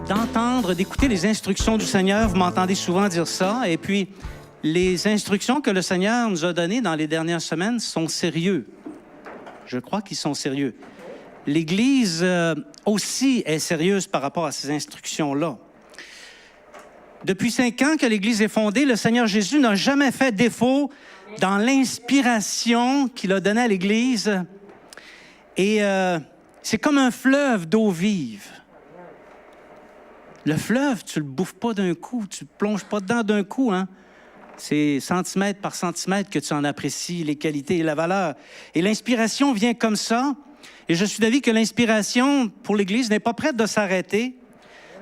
d'entendre, d'écouter les instructions du Seigneur. Vous m'entendez souvent dire ça. Et puis, les instructions que le Seigneur nous a données dans les dernières semaines sont sérieux. Je crois qu'ils sont sérieux. L'Église aussi est sérieuse par rapport à ces instructions-là. Depuis 5 ans que l'Église est fondée, le Seigneur Jésus n'a jamais fait défaut dans l'inspiration qu'il a donnée à l'Église. Et c'est comme un fleuve d'eau vive. Le fleuve, tu ne le bouffes pas d'un coup, tu ne plonges pas dedans d'un coup, hein? C'est centimètre par centimètre que tu en apprécies les qualités et la valeur. Et l'inspiration vient comme ça. Et je suis d'avis que l'inspiration pour l'Église n'est pas prête de s'arrêter.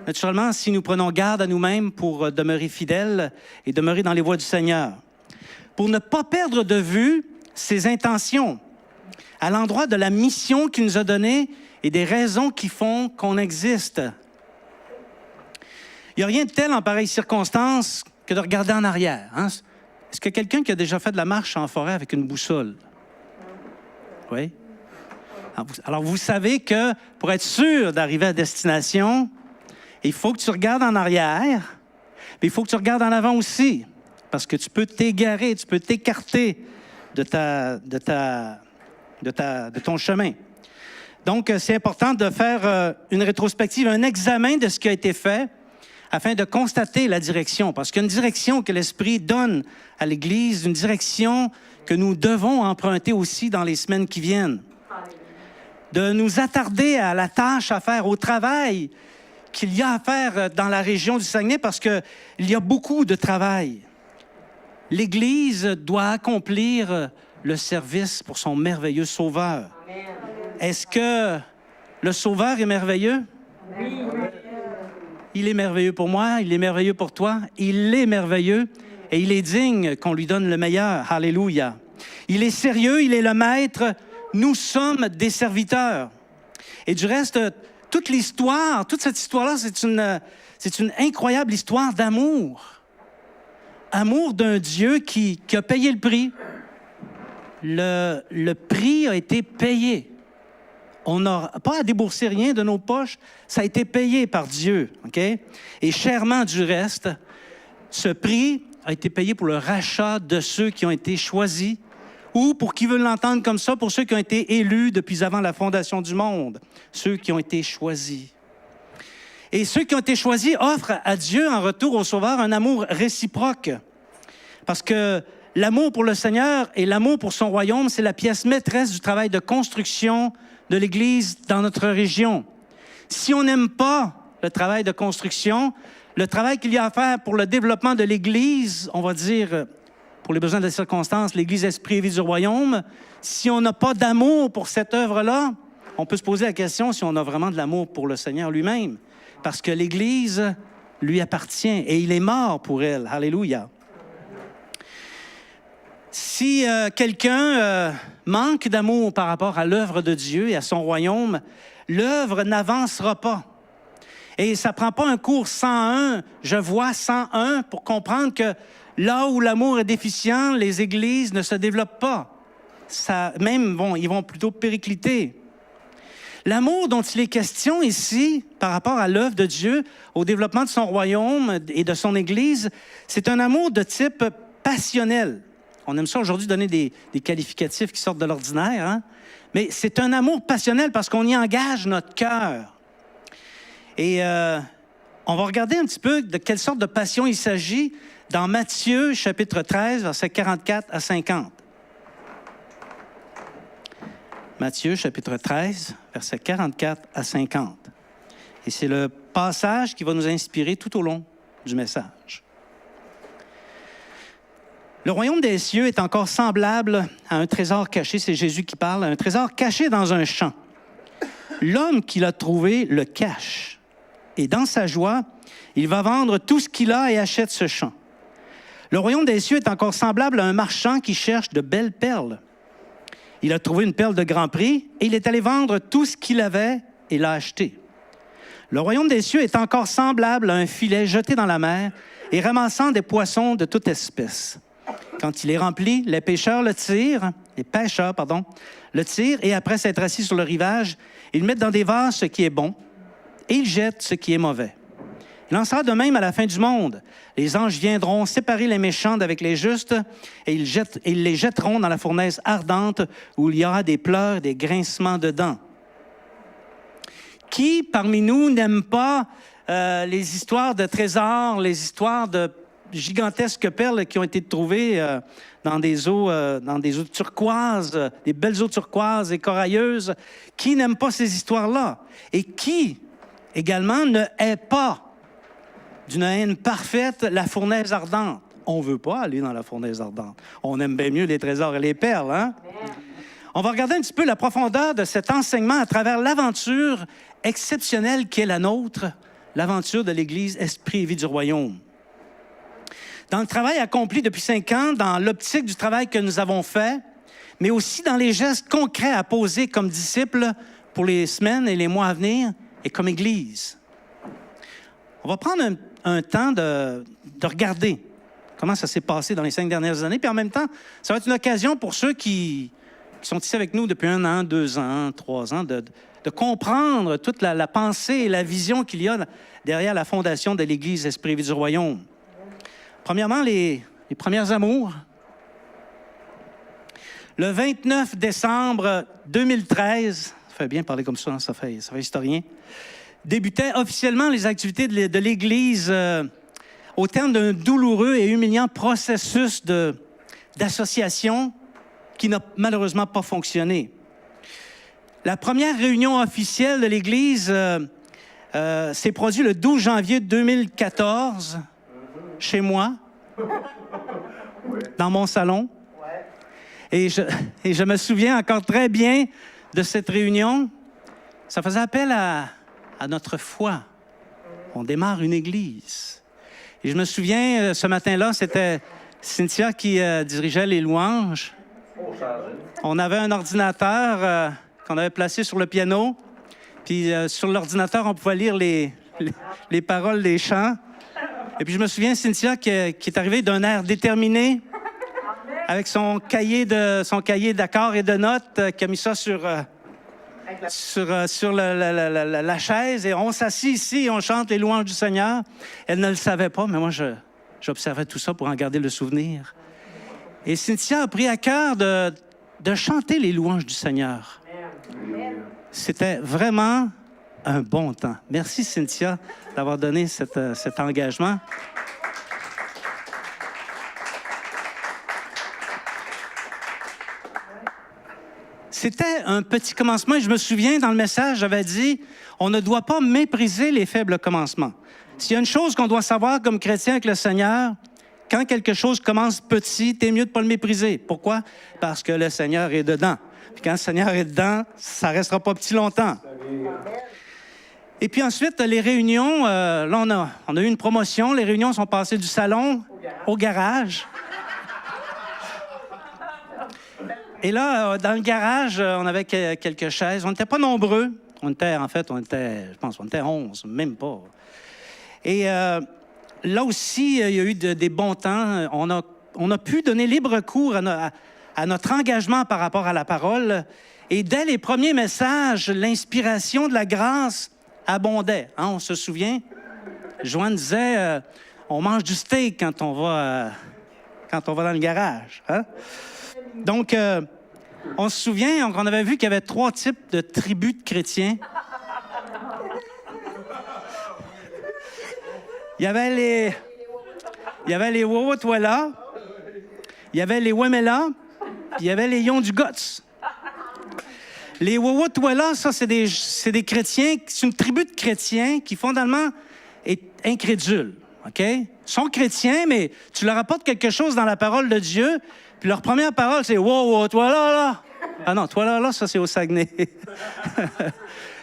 Naturellement, si nous prenons garde à nous-mêmes pour demeurer fidèles et demeurer dans les voies du Seigneur. Pour ne pas perdre de vue ses intentions à l'endroit de la mission qu'il nous a donnée et des raisons qui font qu'on existe. Il n'y a rien de tel en pareille circonstance que de regarder en arrière. Hein? Est-ce que quelqu'un qui a déjà fait de la marche en forêt avec une boussole? Oui? Alors, vous savez que pour être sûr d'arriver à destination, il faut que tu regardes en arrière, mais il faut que tu regardes en avant aussi, parce que tu peux t'égarer, tu peux t'écarter de ton chemin. Donc, c'est important de faire une rétrospective, un examen de ce qui a été fait, afin de constater la direction, parce qu'il y a une direction que l'Esprit donne à l'Église, une direction que nous devons emprunter aussi dans les semaines qui viennent. De nous attarder à la tâche à faire, au travail qu'il y a à faire dans la région du Saguenay, parce qu'il y a beaucoup de travail. L'Église doit accomplir le service pour son merveilleux Sauveur. Est-ce que le Sauveur est merveilleux? Oui. Il est merveilleux pour moi, il est merveilleux pour toi, il est merveilleux et il est digne qu'on lui donne le meilleur. Alléluia. Il est sérieux, il est le maître, nous sommes des serviteurs. Et du reste, toute l'histoire, toute cette histoire-là, c'est une incroyable histoire d'amour. Amour d'un Dieu qui a payé le prix. Le prix a été payé. On n'a pas à débourser rien de nos poches. Ça a été payé par Dieu, OK? Et chèrement du reste, ce prix a été payé pour le rachat de ceux qui ont été choisis ou, pour qui veut l'entendre comme ça, pour ceux qui ont été élus depuis avant la fondation du monde, ceux qui ont été choisis. Et ceux qui ont été choisis offrent à Dieu, en retour au Sauveur, un amour réciproque. Parce que l'amour pour le Seigneur et l'amour pour son royaume, c'est la pièce maîtresse du travail de construction de l'Église dans notre région. Si on n'aime pas le travail de construction, le travail qu'il y a à faire pour le développement de l'Église, on va dire, pour les besoins de la circonstance, l'Église Esprit et Vie du Royaume, si on n'a pas d'amour pour cette œuvre-là, on peut se poser la question si on a vraiment de l'amour pour le Seigneur lui-même, parce que l'Église lui appartient et il est mort pour elle. Alléluia. Si quelqu'un manque d'amour par rapport à l'œuvre de Dieu et à son royaume, l'œuvre n'avancera pas. Et ça ne prend pas un cours 101, je vois 101, pour comprendre que là où l'amour est déficient, les églises ne se développent pas. Ils vont plutôt péricliter. L'amour dont il est question ici, par rapport à l'œuvre de Dieu, au développement de son royaume et de son Église, c'est un amour de type passionnel. On aime ça aujourd'hui donner des qualificatifs qui sortent de l'ordinaire, hein? Mais c'est un amour passionnel parce qu'on y engage notre cœur. Et on va regarder un petit peu de quelle sorte de passion il s'agit dans Matthieu, chapitre 13, versets 44 à 50. Matthieu, chapitre 13, versets 44 à 50. Et c'est le passage qui va nous inspirer tout au long du message. Le royaume des cieux est encore semblable à un trésor caché, c'est Jésus qui parle, un trésor caché dans un champ. L'homme qui l'a trouvé le cache. Et dans sa joie, il va vendre tout ce qu'il a et achète ce champ. Le royaume des cieux est encore semblable à un marchand qui cherche de belles perles. Il a trouvé une perle de grand prix et il est allé vendre tout ce qu'il avait et l'a acheté. Le royaume des cieux est encore semblable à un filet jeté dans la mer et ramassant des poissons de toute espèce. Quand il est rempli, les pêcheurs le tirent et après s'être assis sur le rivage, ils mettent dans des vases ce qui est bon et il jette ce qui est mauvais. Il en sera de même à la fin du monde. Les anges viendront séparer les méchants d'avec les justes et ils les jetteront dans la fournaise ardente où il y aura des pleurs, des grincements de dents. Qui, parmi nous, n'aime pas les histoires de trésors, les histoires de gigantesques perles qui ont été trouvées dans des eaux turquoises, des belles eaux turquoises et corailleuses? Qui n'aime pas ces histoires-là? Et qui, également, ne hait pas d'une haine parfaite la fournaise ardente? On ne veut pas aller dans la fournaise ardente. On aime bien mieux les trésors et les perles, hein? On va regarder un petit peu la profondeur de cet enseignement à travers l'aventure exceptionnelle qui est la nôtre, l'aventure de l'Église Esprit et Vie du Royaume. Dans le travail accompli depuis 5 ans, dans l'optique du travail que nous avons fait, mais aussi dans les gestes concrets à poser comme disciples pour les semaines et les mois à venir et comme Église. On va prendre un temps de regarder comment ça s'est passé dans les 5 dernières années, puis en même temps, ça va être une occasion pour ceux qui sont ici avec nous depuis 1 an, 2 ans, 3 ans, de comprendre toute la pensée et la vision qu'il y a derrière la fondation de l'Église Esprit et Vie du Royaume. Premièrement, les premiers amours. Le 29 décembre 2013, ça fait bien parler comme ça, hein, ça fait historien, débutaient officiellement les activités de l'Église au terme d'un douloureux et humiliant processus d'association qui n'a malheureusement pas fonctionné. La première réunion officielle de l'Église s'est produite le 12 janvier 2014, chez moi, dans mon salon. Et je me souviens encore très bien de cette réunion. Ça faisait appel à notre foi. On démarre une église. Et je me souviens, ce matin-là, c'était Cynthia qui dirigeait les louanges. On avait un ordinateur qu'on avait placé sur le piano. Puis sur l'ordinateur, on pouvait lire les paroles des chants. Et puis je me souviens, Cynthia, qui est arrivée d'un air déterminé, avec son cahier d'accords et de notes, qui a mis ça sur la chaise, et on s'assit ici et on chante les louanges du Seigneur. Elle ne le savait pas, mais moi, j'observais tout ça pour en garder le souvenir. Et Cynthia a pris à cœur de chanter les louanges du Seigneur. C'était vraiment un bon temps. Merci, Cynthia, d'avoir donné cet engagement. C'était un petit commencement. Je me souviens, dans le message, j'avais dit, on ne doit pas mépriser les faibles commencements. S'il y a une chose qu'on doit savoir comme chrétien avec le Seigneur, quand quelque chose commence petit, t'es mieux de ne pas le mépriser. Pourquoi? Parce que le Seigneur est dedans. Puis quand le Seigneur est dedans, ça ne restera pas petit longtemps. Et puis ensuite, les réunions, là, on a eu une promotion. Les réunions sont passées du salon au garage. Et là, dans le garage, on avait quelques chaises. On n'était pas nombreux. On était 11, même pas. Et là aussi, il y a eu des bons temps. On a pu donner libre cours à notre engagement par rapport à la parole. Et dès les premiers messages, l'inspiration de la grâce abondait. Hein, on se souvient? Joanne disait, on mange du steak quand on va dans le garage. Hein? Donc, on se souvient qu'on avait vu qu'il y avait 3 types de tribus de chrétiens. Il y avait les Wawatwala, il y avait les Wemela, puis il y avait les Yondugots. Les Wawatwala, ça, c'est des chrétiens, c'est une tribu de chrétiens qui, fondamentalement, est incrédule. OK? Ils sont chrétiens, mais tu leur apportes quelque chose dans la parole de Dieu, puis leur première parole, c'est « Wow, toi là! » Ah non, toi là, ça, c'est au Saguenay.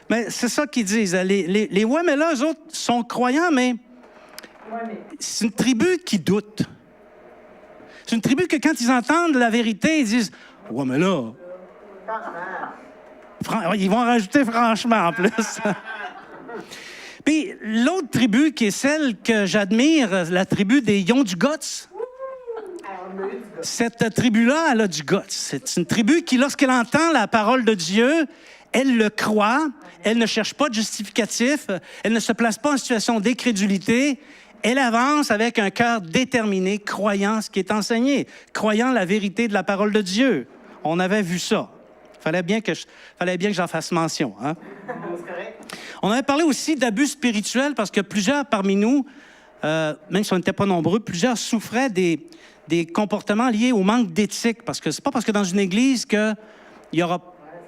Mais c'est ça qu'ils disent. Les Wemela, eux autres, sont croyants, mais c'est une tribu qui doute. C'est une tribu que quand ils entendent la vérité, ils disent « Wemela! » Ils vont rajouter « franchement » en plus. Puis l'autre tribu qui est celle que j'admire, la tribu des Yondugots, cette tribu-là, elle a du guts. C'est une tribu qui, lorsqu'elle entend la parole de Dieu, Elle le croit, elle ne cherche pas de justificatif, elle ne se place pas en situation d'incrédulité, elle avance avec un cœur déterminé, croyant ce qui est enseigné, croyant la vérité de la parole de Dieu. On avait vu ça. Fallait bien que j'en fasse mention. Hein? On avait parlé aussi d'abus spirituels parce que plusieurs parmi nous, même si on n'était pas nombreux, plusieurs souffraient des comportements liés au manque d'éthique. Parce que c'est pas parce que dans une église qu'il n'y aura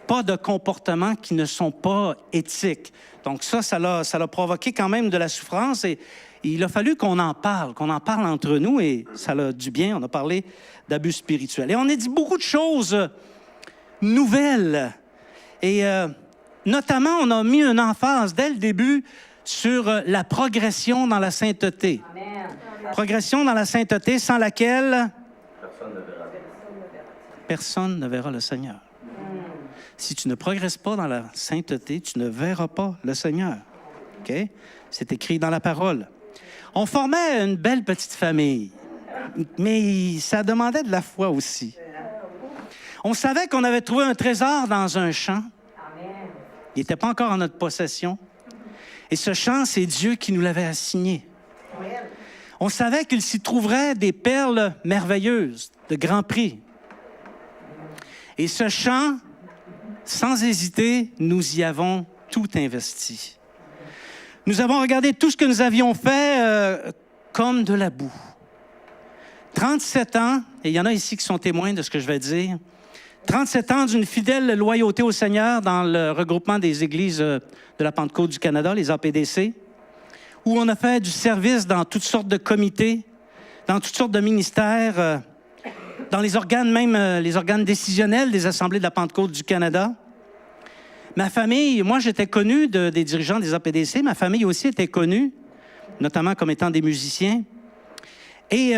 pas de comportements qui ne sont pas éthiques. Donc ça l'a provoqué quand même de la souffrance et il a fallu qu'on en parle entre nous et ça a du bien. On a parlé d'abus spirituels. Et on a dit beaucoup de choses nouvelles. Et notamment, on a mis une emphase dès le début sur la progression dans la sainteté. Amen. Progression dans la sainteté sans laquelle personne ne verra le Seigneur. Si tu ne progresses pas dans la sainteté, tu ne verras pas le Seigneur. OK? C'est écrit dans la parole. On formait une belle petite famille, mais ça demandait de la foi aussi. On savait qu'on avait trouvé un trésor dans un champ. Il n'était pas encore en notre possession. Et ce champ, c'est Dieu qui nous l'avait assigné. On savait qu'il s'y trouverait des perles merveilleuses, de grand prix. Et ce champ, sans hésiter, nous y avons tout investi. Nous avons regardé tout ce que nous avions fait comme de la boue. 37 ans, et il y en a ici qui sont témoins de ce que je vais dire, 37 ans d'une fidèle loyauté au Seigneur dans le regroupement des églises de la Pentecôte du Canada, les APDC, où on a fait du service dans toutes sortes de comités, dans toutes sortes de ministères, dans les organes, même les organes décisionnels des assemblées de la Pentecôte du Canada. Ma famille, moi j'étais connu des dirigeants des APDC, ma famille aussi était connue, notamment comme étant des musiciens. Et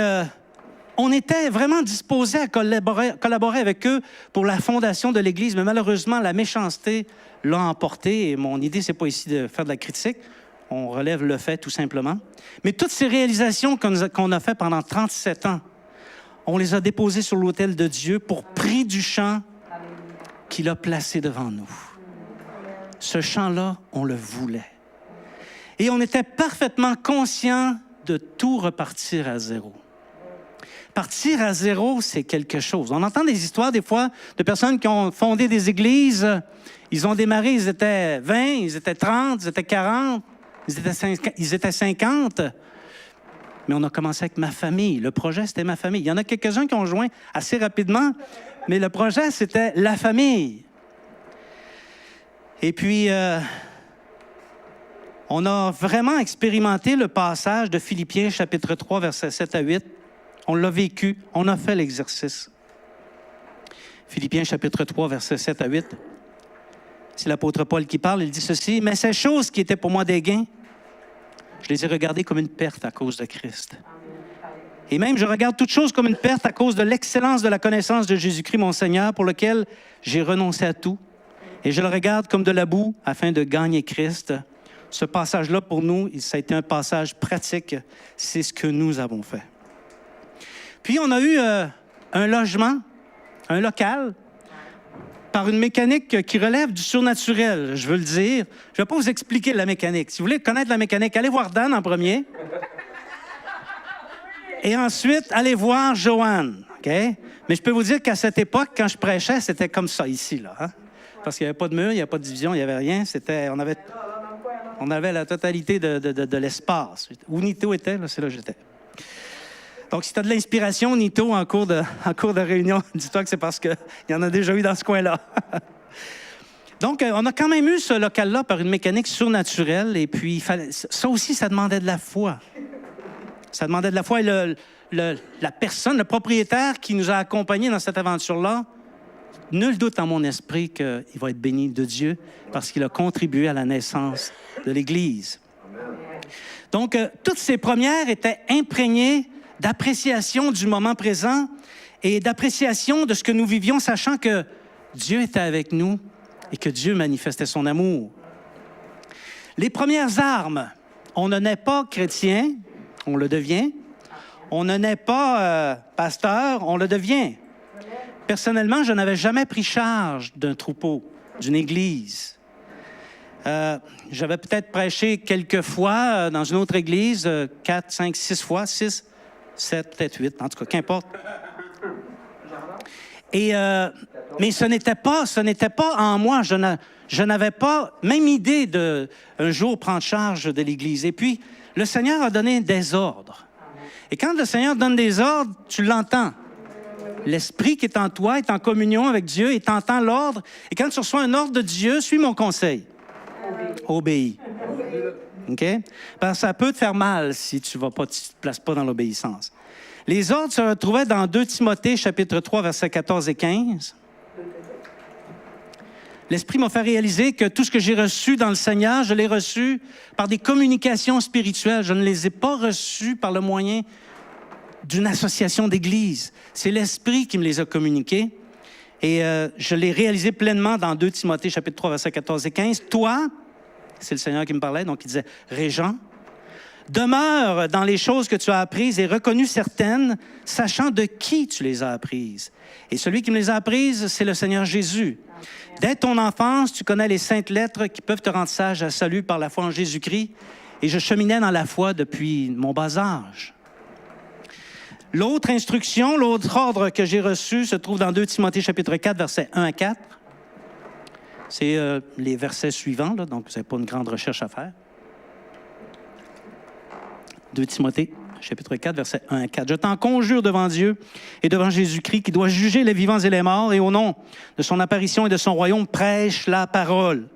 on était vraiment disposés à collaborer avec eux pour la fondation de l'Église, mais malheureusement, la méchanceté l'a emporté. Et mon idée, c'est pas ici de faire de la critique. On relève le fait, tout simplement. Mais toutes ces réalisations qu'on a faites pendant 37 ans, on les a déposées sur l'autel de Dieu pour prix du champ qu'il a placé devant nous. Ce champ-là, on le voulait. Et on était parfaitement conscients de tout repartir à zéro. Partir à zéro, c'est quelque chose. On entend des histoires, des fois, de personnes qui ont fondé des églises. Ils ont démarré, ils étaient 20, ils étaient 30, ils étaient 40, ils étaient 50. Mais on a commencé avec ma famille. Le projet, c'était ma famille. Il y en a quelques-uns qui ont joint assez rapidement, mais le projet, c'était la famille. Et puis, on a vraiment expérimenté le passage de Philippiens, chapitre 3, versets 7 à 8. On l'a vécu, on a fait l'exercice. Philippiens, chapitre 3, versets 7 à 8. C'est l'apôtre Paul qui parle, il dit ceci. « Mais ces choses qui étaient pour moi des gains, je les ai regardées comme une perte à cause de Christ. Et même, je regarde toutes choses comme une perte à cause de l'excellence de la connaissance de Jésus-Christ, mon Seigneur, pour lequel j'ai renoncé à tout. Et je le regarde comme de la boue afin de gagner Christ. » Ce passage-là, pour nous, ça a été un passage pratique. C'est ce que nous avons fait. Puis, on a eu un logement, un local, par une mécanique qui relève du surnaturel, je veux le dire. Je ne vais pas vous expliquer la mécanique. Si vous voulez connaître la mécanique, allez voir Dan en premier. Et ensuite, allez voir Joanne. Okay? Mais je peux vous dire qu'à cette époque, quand je prêchais, c'était comme ça ici, là. Hein? Parce qu'il n'y avait pas de mur, il n'y avait pas de division, il n'y avait rien. On avait la totalité de l'espace. Où Nito était, là, c'est là où j'étais. Donc, si tu as de l'inspiration, Nito, en cours de réunion, dis-toi que c'est parce qu'il y en a déjà eu dans ce coin-là. Donc, on a quand même eu ce local-là par une mécanique surnaturelle. Et puis, ça aussi, ça demandait de la foi. Ça demandait de la foi. Et la personne, le propriétaire qui nous a accompagnés dans cette aventure-là, nul doute en mon esprit qu'il va être béni de Dieu parce qu'il a contribué à la naissance de l'Église. Donc, toutes ces premières étaient imprégnées d'appréciation du moment présent et d'appréciation de ce que nous vivions, sachant que Dieu était avec nous et que Dieu manifestait son amour. Les premières armes, on ne naît pas chrétien, on le devient. On ne naît pas pasteur, on le devient. Personnellement, je n'avais jamais pris charge d'un troupeau. d'une église. J'avais peut-être prêché quelques fois dans une autre église, 4, 5, 6 fois, 6, 7, peut-être 8, en tout cas, qu'importe. Mais ce n'était pas en moi. Je n'avais pas même idée de un jour prendre charge de l'Église. Et puis, le Seigneur a donné des ordres. Et quand le Seigneur donne des ordres, tu l'entends. L'Esprit qui est en toi est en communion avec Dieu et t'entends l'ordre. Et quand tu reçois un ordre de Dieu, suis mon conseil. Obéis. OK? Parce que ça peut te faire mal si tu ne te places pas dans l'obéissance. Les ordres se retrouvaient dans 2 Timothée, chapitre 3, versets 14 et 15. L'Esprit m'a fait réaliser que tout ce que j'ai reçu dans le Seigneur, je l'ai reçu par des communications spirituelles. Je ne les ai pas reçus par le moyen d'une association d'église. C'est l'Esprit qui me les a communiqués. Et je l'ai réalisé pleinement dans 2 Timothée, chapitre 3, versets 14 et 15. Toi, c'est le Seigneur qui me parlait, donc il disait, Régent, demeure dans les choses que tu as apprises et reconnues certaines, sachant de qui tu les as apprises. Et celui qui me les a apprises, c'est le Seigneur Jésus. Dès ton enfance, tu connais les saintes lettres qui peuvent te rendre sage à salut par la foi en Jésus-Christ. Et je cheminais dans la foi depuis mon bas âge. L'autre instruction, l'autre ordre que j'ai reçu se trouve dans 2 Timothée chapitre 4, versets 1 à 4. C'est les versets suivants, là, donc vous n'avez pas une grande recherche à faire. 2 Timothée chapitre 4, versets 1 à 4. « Je t'en conjure devant Dieu et devant Jésus-Christ qui doit juger les vivants et les morts, et au nom de son apparition et de son royaume, prêche la parole.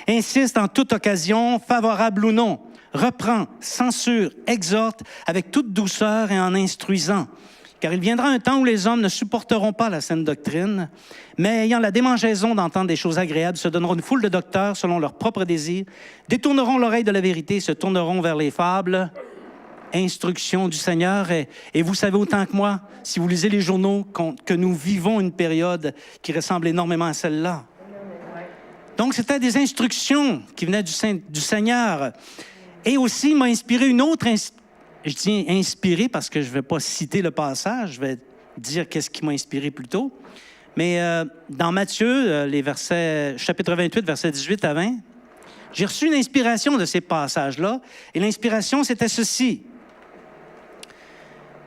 Insiste en toute occasion, favorable ou non, reprend, censure, exhorte avec toute douceur et en instruisant. Car il viendra un temps où les hommes ne supporteront pas la saine doctrine, mais ayant la démangeaison d'entendre des choses agréables, se donneront une foule de docteurs selon leurs propres désirs, détourneront l'oreille de la vérité, se tourneront vers les fables. Instruction du Seigneur. Et vous savez autant que moi, si vous lisez les journaux, que nous vivons une période qui ressemble énormément à celle-là. Donc, c'était des instructions qui venaient du Seigneur. Et aussi, il m'a inspiré une autre... Je dis inspiré parce que je ne vais pas citer le passage, je vais dire qu'est-ce qui m'a inspiré plus tôt. Mais dans Matthieu, les versets, chapitre 28, versets 18 à 20, j'ai reçu une inspiration de ces passages-là. Et l'inspiration, c'était ceci.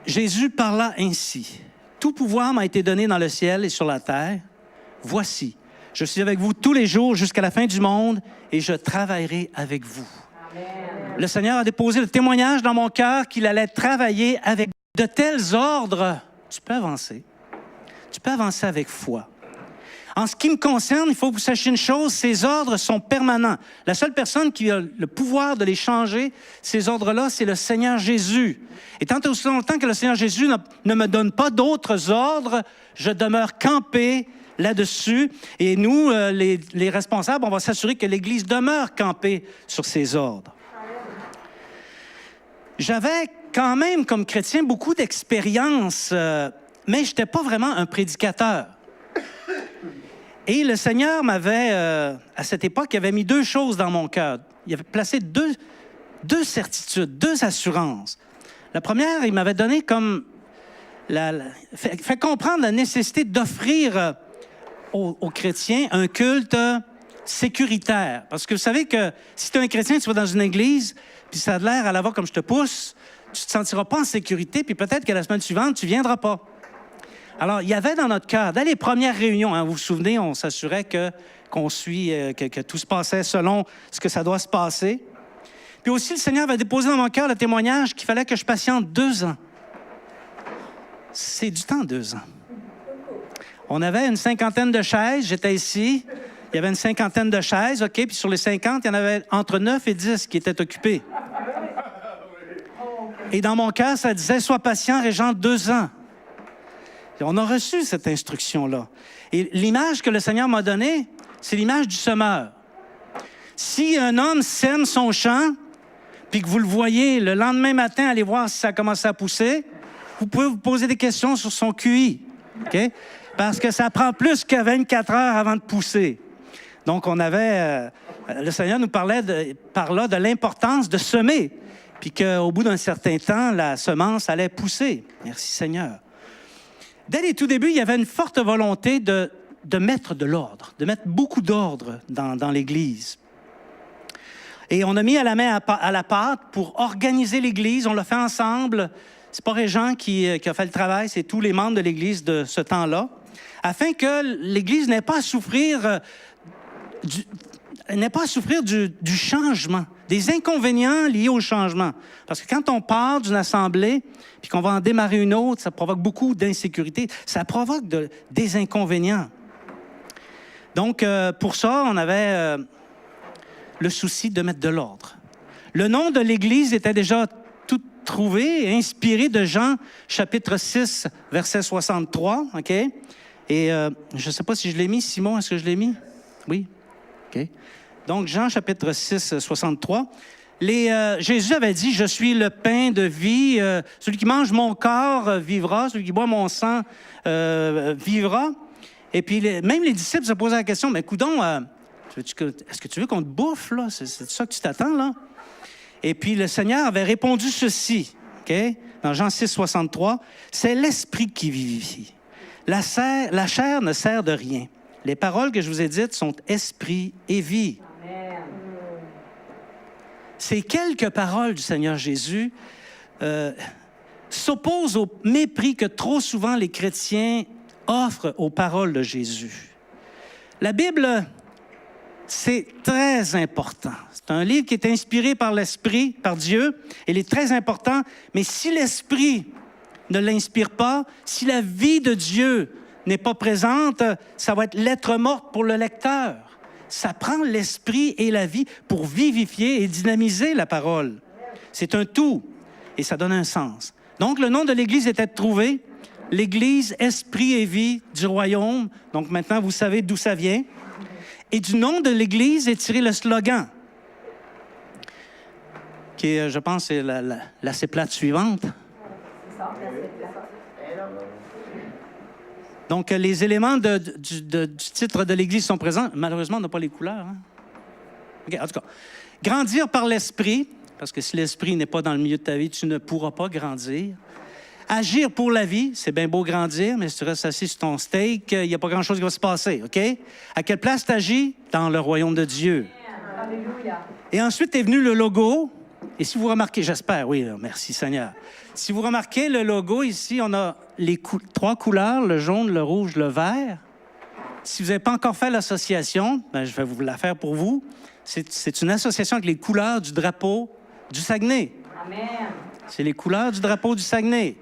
Jésus parla ainsi. « Tout pouvoir m'a été donné dans le ciel et sur la terre. Voici, je suis avec vous tous les jours jusqu'à la fin du monde et je travaillerai avec vous. » Le Seigneur a déposé le témoignage dans mon cœur qu'il allait travailler avec de tels ordres. Tu peux avancer. Tu peux avancer avec foi. En ce qui me concerne, il faut que vous sachiez une chose, ces ordres sont permanents. La seule personne qui a le pouvoir de les changer, ces ordres-là, c'est le Seigneur Jésus. Et tant aussi longtemps que le Seigneur Jésus ne me donne pas d'autres ordres, je demeure campé là-dessus. Et nous, les responsables, on va s'assurer que l'Église demeure campée sur ces ordres. J'avais quand même, comme chrétien, beaucoup d'expérience, mais je n'étais pas vraiment un prédicateur. Et le Seigneur m'avait, à cette époque, il avait mis 2 choses dans mon cœur. Il avait placé deux certitudes, 2 assurances. La première, il m'avait donné comme... fait comprendre la nécessité d'offrir aux chrétiens un culte sécuritaire. Parce que vous savez que si tu es un chrétien, tu vas dans une église, puis ça a l'air à la voix comme je te pousse, tu ne te sentiras pas en sécurité, puis peut-être que la semaine suivante, tu ne viendras pas. Alors, il y avait dans notre cœur, dès les premières réunions, vous vous souvenez, on s'assurait que tout se passait selon ce que ça doit se passer. Puis aussi, le Seigneur avait déposé dans mon cœur le témoignage qu'il fallait que je patiente 2 ans. C'est du temps, 2 ans. On avait une 50aine de chaises, j'étais ici, il y avait une 50aine de chaises, OK, puis sur les 50, il y en avait entre 9 et 10 qui étaient occupées. Et dans mon cœur, ça disait « Sois patient, Régent, 2 ans ». On a reçu cette instruction-là. Et l'image que le Seigneur m'a donnée, c'est l'image du semeur. Si un homme sème son champ, puis que vous le voyez le lendemain matin aller voir si ça a commencé à pousser, vous pouvez vous poser des questions sur son QI. OK? Parce que ça prend plus que 24 heures avant de pousser. Donc, on avait... le Seigneur nous parlait par là de l'importance de semer, puis qu'au bout d'un certain temps, la semence allait pousser. Merci Seigneur. Dès les tout débuts, il y avait une forte volonté de de mettre de l'ordre, de mettre beaucoup d'ordre dans l'Église. Et on a mis à la main à la pâte pour organiser l'Église. On l'a fait ensemble. C'est pas Régent qui a fait le travail, c'est tous les membres de l'Église de ce temps-là, afin que l'Église n'ait pas à souffrir du changement, des inconvénients liés au changement. Parce que quand on part d'une assemblée puis qu'on va en démarrer une autre, ça provoque beaucoup d'insécurité. Ça provoque des inconvénients. Donc, pour ça, on avait le souci de mettre de l'ordre. Le nom de l'Église était déjà tout trouvé, inspiré de Jean, chapitre 6, verset 63, OK? Et je ne sais pas si je l'ai mis, Simon, est-ce que je l'ai mis? Oui? OK. Donc, Jean, chapitre 6, 63. Jésus avait dit, « Je suis le pain de vie. Celui qui mange mon corps vivra. Celui qui boit mon sang vivra. » Et puis, même les disciples se posaient la question, « Mais coudonc, est-ce que tu veux qu'on te bouffe, là? C'est ça que tu t'attends, là? » Et puis, le Seigneur avait répondu ceci, OK? Dans Jean 6, 63. « C'est l'Esprit qui vivifie. La chair ne sert de rien. Les paroles que je vous ai dites sont esprit et vie. » Ces quelques paroles du Seigneur Jésus s'opposent au mépris que trop souvent les chrétiens offrent aux paroles de Jésus. La Bible, c'est très important. C'est un livre qui est inspiré par l'Esprit, par Dieu. Il est très important, mais si l'Esprit ne l'inspire pas, si la vie de Dieu n'est pas présente, ça va être lettre morte pour le lecteur. Ça prend l'esprit et la vie pour vivifier et dynamiser la parole. C'est un tout et ça donne un sens. Donc, le nom de l'Église était trouvé. L'Église, esprit et vie du royaume. Donc, maintenant, vous savez d'où ça vient. Et du nom de l'Église est tiré le slogan, qui est, je pense, c'est la C-plate suivante. Donc, les éléments du titre de l'Église sont présents. Malheureusement, on n'a pas les couleurs. Hein? Okay, en tout cas, grandir par l'Esprit, parce que si l'Esprit n'est pas dans le milieu de ta vie, tu ne pourras pas grandir. Agir pour la vie, c'est bien beau grandir, mais si tu restes assis sur ton steak, il n'y a pas grand-chose qui va se passer, OK? À quelle place tu agis? Dans le royaume de Dieu. Alléluia. Et ensuite est venu le logo. Et si vous remarquez, j'espère, oui, merci Seigneur. Si vous remarquez le logo ici, on a les trois couleurs, le jaune, le rouge, le vert. Si vous n'avez pas encore fait l'association, ben, je vais vous la faire pour vous. C'est une association avec les couleurs du drapeau du Saguenay. Amen. C'est les couleurs du drapeau du Saguenay.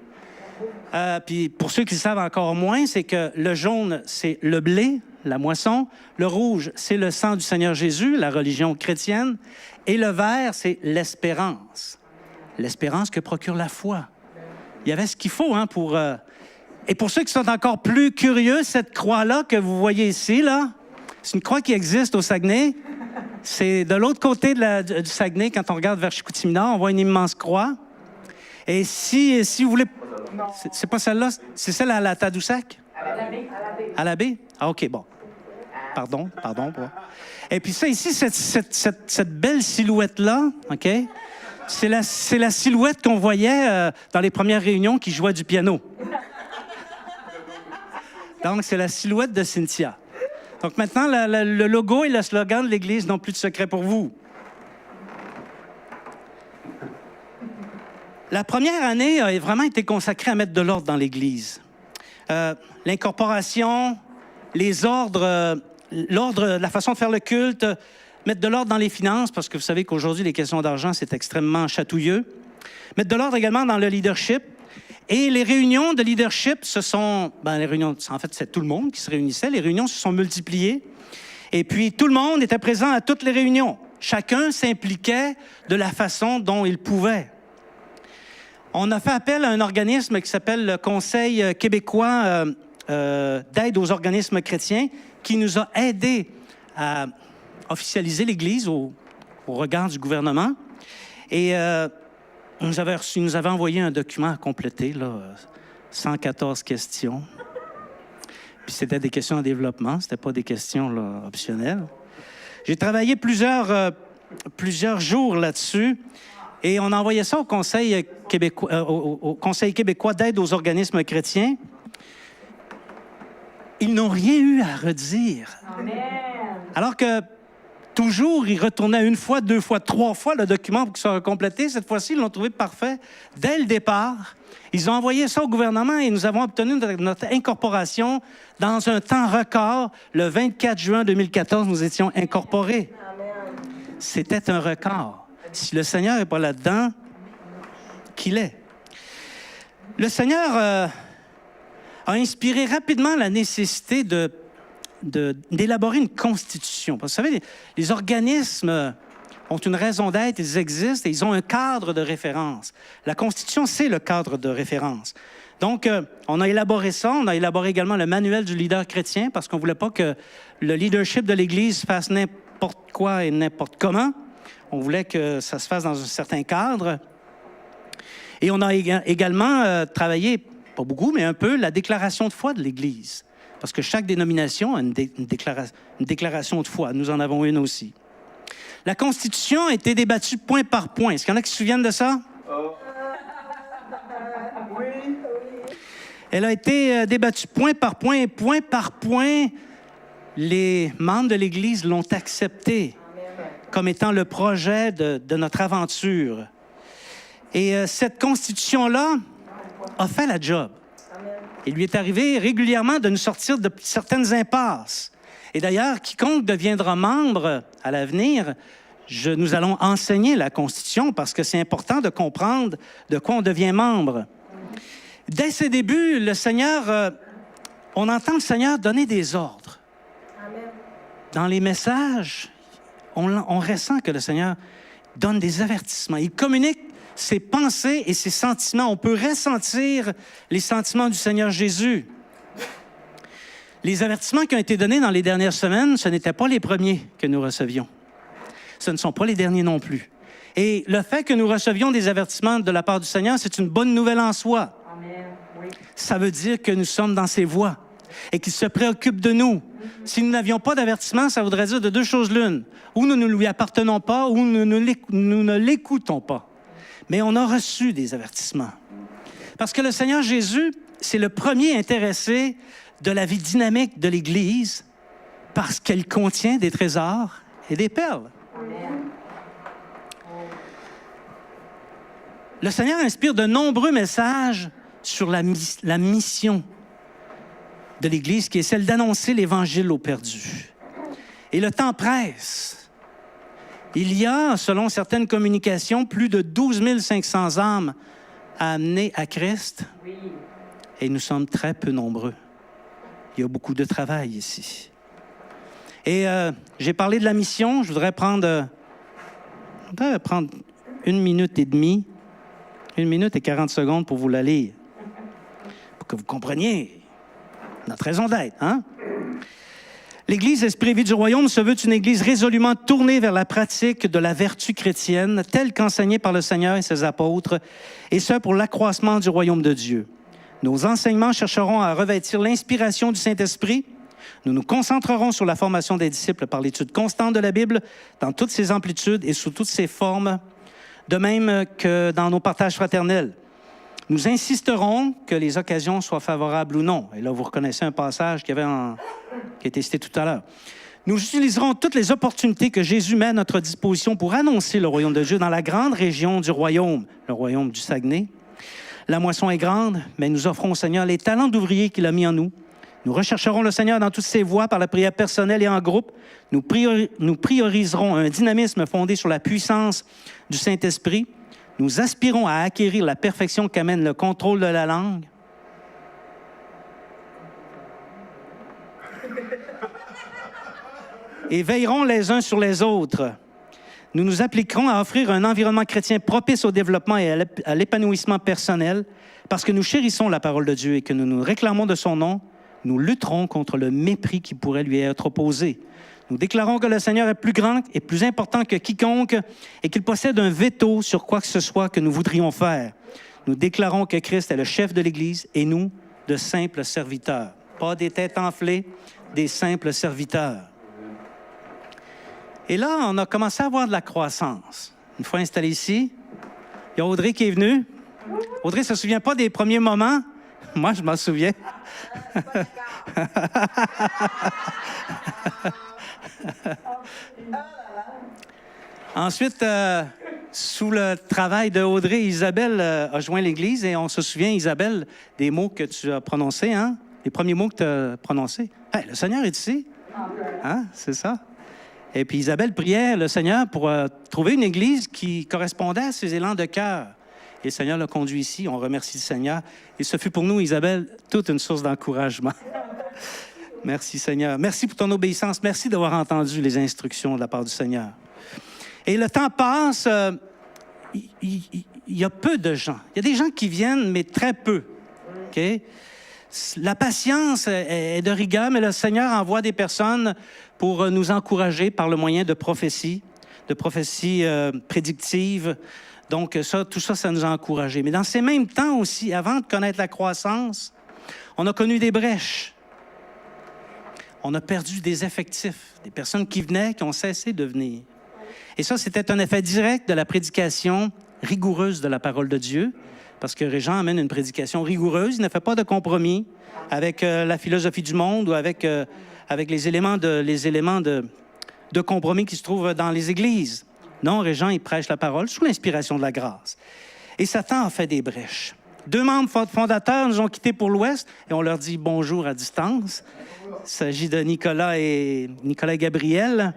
Puis pour ceux qui le savent encore moins, c'est que le jaune, c'est le blé, la moisson. Le rouge, c'est le sang du Seigneur Jésus, la religion chrétienne. Et le vert, c'est l'espérance. L'espérance que procure la foi. Il y avait ce qu'il faut hein, pour... Et pour ceux qui sont encore plus curieux, cette croix-là que vous voyez ici, là, c'est une croix qui existe au Saguenay. C'est de l'autre côté du Saguenay, quand on regarde vers Chicoutimi-Nord, on voit une immense croix. Et si vous voulez... C'est pas celle-là, c'est celle à la Tadoussac? À la baie? Ah, OK, bon. Pardon. Et puis ça, ici, cette belle silhouette-là, OK? C'est la silhouette qu'on voyait dans les premières réunions qui jouait du piano. Donc, c'est la silhouette de Cynthia. Donc maintenant, le logo et le slogan de l'Église n'ont plus de secret pour vous. La première année a vraiment été consacrée à mettre de l'ordre dans l'Église. L'incorporation, les ordres, la façon de faire le culte, mettre de l'ordre dans les finances, parce que vous savez qu'aujourd'hui, les questions d'argent, c'est extrêmement chatouilleux. Mettre de l'ordre également dans le leadership. Et les réunions de leadership, les réunions, en fait, c'est tout le monde qui se réunissait. Les réunions se sont multipliées. Et puis, tout le monde était présent à toutes les réunions. Chacun s'impliquait de la façon dont il pouvait. On a fait appel à un organisme qui s'appelle le Conseil québécois d'aide aux organismes chrétiens, qui nous a aidés à officialiser l'Église au regard du gouvernement. Et il nous avait envoyé un document à compléter, là, 114 questions. Puis c'était des questions en développement, c'était pas des questions là, optionnelles. J'ai travaillé plusieurs jours là-dessus et on a envoyé ça au Conseil québécois d'aide aux organismes chrétiens. Ils n'ont rien eu à redire. Amen. Alors que toujours, ils retournaient une fois, deux fois, trois fois le document pour qu'il soit complété. Cette fois-ci, ils l'ont trouvé parfait dès le départ. Ils ont envoyé ça au gouvernement et nous avons obtenu notre incorporation dans un temps record. Le 24 juin 2014, nous étions incorporés. C'était un record. Si le Seigneur n'est pas là-dedans, qu'il est. Le Seigneur a inspiré rapidement la nécessité d'élaborer une constitution. Parce que vous savez, les organismes ont une raison d'être, ils existent et ils ont un cadre de référence. La constitution, c'est le cadre de référence. Donc, on a élaboré ça. On a élaboré également le manuel du leader chrétien parce qu'on ne voulait pas que le leadership de l'Église fasse n'importe quoi et n'importe comment. On voulait que ça se fasse dans un certain cadre. Et on a également travaillé, pas beaucoup, mais un peu, la déclaration de foi de l'Église. Parce que chaque dénomination a une déclaration de foi. Nous en avons une aussi. La Constitution a été débattue point par point. Est-ce qu'il y en a qui se souviennent de ça? Oui. Elle a été débattue point par point. Et point par point, les membres de l'Église l'ont acceptée comme étant le projet de notre aventure. Et cette Constitution-là a fait la job. Il lui est arrivé régulièrement de nous sortir de certaines impasses. Et d'ailleurs, quiconque deviendra membre à l'avenir, nous allons enseigner la Constitution parce que c'est important de comprendre de quoi on devient membre. Dès ses débuts, le Seigneur, on entend le Seigneur donner des ordres. Dans les messages, on ressent que le Seigneur donne des avertissements. Il communique ses pensées et ses sentiments. On peut ressentir les sentiments du Seigneur Jésus. Les avertissements qui ont été donnés dans les dernières semaines, ce n'étaient pas les premiers que nous recevions. Ce ne sont pas les derniers non plus. Et le fait que nous recevions des avertissements de la part du Seigneur, c'est une bonne nouvelle en soi. Amen. Oui. Ça veut dire que nous sommes dans ses voies et qu'il se préoccupe de nous. Si nous n'avions pas d'avertissement, ça voudrait dire de deux choses l'une. Ou nous ne lui appartenons pas, ou nous ne l'écoutons pas. Mais on a reçu des avertissements. Parce que le Seigneur Jésus, c'est le premier intéressé de la vie dynamique de l'Église parce qu'elle contient des trésors et des perles. Amen. Le Seigneur inspire de nombreux messages sur la mission de l'Église, qui est celle d'annoncer l'Évangile aux perdus. Et le temps presse. Il y a, selon certaines communications, plus de 12 500 âmes à amener à Christ. Oui. Et nous sommes très peu nombreux. Il y a beaucoup de travail ici. Et j'ai parlé de la mission. Je voudrais prendre 1 minute et demie, 1 minute et 40 secondes pour vous la lire, pour que vous compreniez notre raison d'être. Hein? L'Église Esprit et Vie du Royaume se veut une Église résolument tournée vers la pratique de la vertu chrétienne, telle qu'enseignée par le Seigneur et ses apôtres, et ce pour l'accroissement du Royaume de Dieu. Nos enseignements chercheront à revêtir l'inspiration du Saint-Esprit. Nous nous concentrerons sur la formation des disciples par l'étude constante de la Bible dans toutes ses amplitudes et sous toutes ses formes, de même que dans nos partages fraternels. Nous insisterons que les occasions soient favorables ou non. Et là, vous reconnaissez un passage qui a été cité tout à l'heure. Nous utiliserons toutes les opportunités que Jésus met à notre disposition pour annoncer le royaume de Dieu dans la grande région du royaume, le royaume du Saguenay. La moisson est grande, mais nous offrons au Seigneur les talents d'ouvriers qu'il a mis en nous. Nous rechercherons le Seigneur dans toutes ses voies par la prière personnelle et en groupe. Nous prioriserons un dynamisme fondé sur la puissance du Saint-Esprit. Nous aspirons à acquérir la perfection qu'amène le contrôle de la langue. Et veillerons les uns sur les autres. Nous nous appliquerons à offrir un environnement chrétien propice au développement et à l'épanouissement personnel. Parce que nous chérissons la parole de Dieu et que nous nous réclamons de son nom, nous lutterons contre le mépris qui pourrait lui être opposé. Nous déclarons que le Seigneur est plus grand et plus important que quiconque et qu'il possède un veto sur quoi que ce soit que nous voudrions faire. Nous déclarons que Christ est le chef de l'Église et nous, de simples serviteurs. Pas des têtes enflées, des simples serviteurs. Et là, on a commencé à avoir de la croissance. Une fois installé ici, il y a Audrey qui est venue. Audrey ne se souvient pas des premiers moments, Moi, je m'en souviens. Ensuite, sous le travail de Audrey, Isabelle a joint l'Église et on se souvient, Isabelle, des mots que tu as prononcés, hein? Les premiers mots que tu as prononcés. Hey, le Seigneur est ici. Hein? C'est ça. Et puis Isabelle priait le Seigneur pour trouver une Église qui correspondait à ses élans de cœur. Et le Seigneur l'a conduit ici. On remercie le Seigneur. Et ce fut pour nous, Isabelle, toute une source d'encouragement. Merci, Seigneur. Merci pour ton obéissance. Merci d'avoir entendu les instructions de la part du Seigneur. Et le temps passe. Il y a peu de gens. Il y a des gens qui viennent, mais très peu. OK? La patience est de rigueur, mais le Seigneur envoie des personnes pour nous encourager par le moyen de prophéties prédictives. Donc, tout ça, ça nous a encouragés. Mais dans ces mêmes temps aussi, avant de connaître la croissance, on a connu des brèches. On a perdu des effectifs, des personnes qui venaient, qui ont cessé de venir. Et ça, c'était un effet direct de la prédication rigoureuse de la parole de Dieu, parce que Régent amène une prédication rigoureuse. Il ne fait pas de compromis avec la philosophie du monde ou avec les éléments de compromis qui se trouvent dans les églises. Non, Régent, il prêche la parole sous l'inspiration de la grâce. Et Satan a fait des brèches. 2 membres fondateurs nous ont quittés pour l'Ouest et on leur dit bonjour à distance. Il s'agit de Nicolas et Gabriel,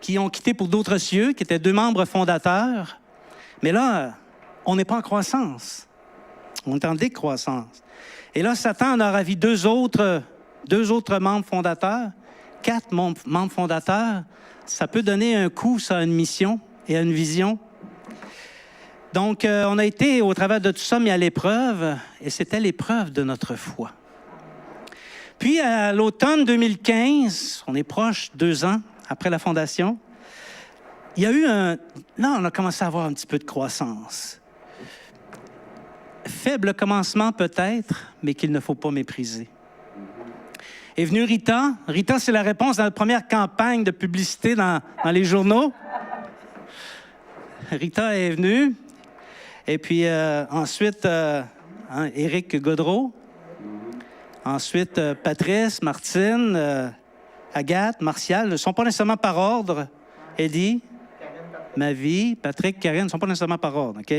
qui ont quitté pour d'autres cieux, qui étaient 2 membres fondateurs. Mais là, on n'est pas en croissance. On est en décroissance. Et là, Satan en a ravi 2 autres membres fondateurs, 4 membres fondateurs. Ça peut donner un coup, ça, à une mission et à une vision. Donc, on a été, au travers de tout ça, mis à l'épreuve, et c'était l'épreuve de notre foi. Puis, à l'automne 2015, on est proche, 2 ans après la fondation, il y a eu là, on a commencé à avoir un petit peu de croissance. Faible commencement peut-être, mais qu'il ne faut pas mépriser. Est venue Rita. Rita, c'est la réponse à notre première campagne de publicité dans les journaux. Rita est venue. Et puis ensuite, Éric Godreau. Ensuite, Patrice, Martine, Agathe, Martial. Ils ne sont pas nécessairement par ordre. Eddie, Mavi, Patrick, Karine ne sont pas nécessairement par ordre. OK?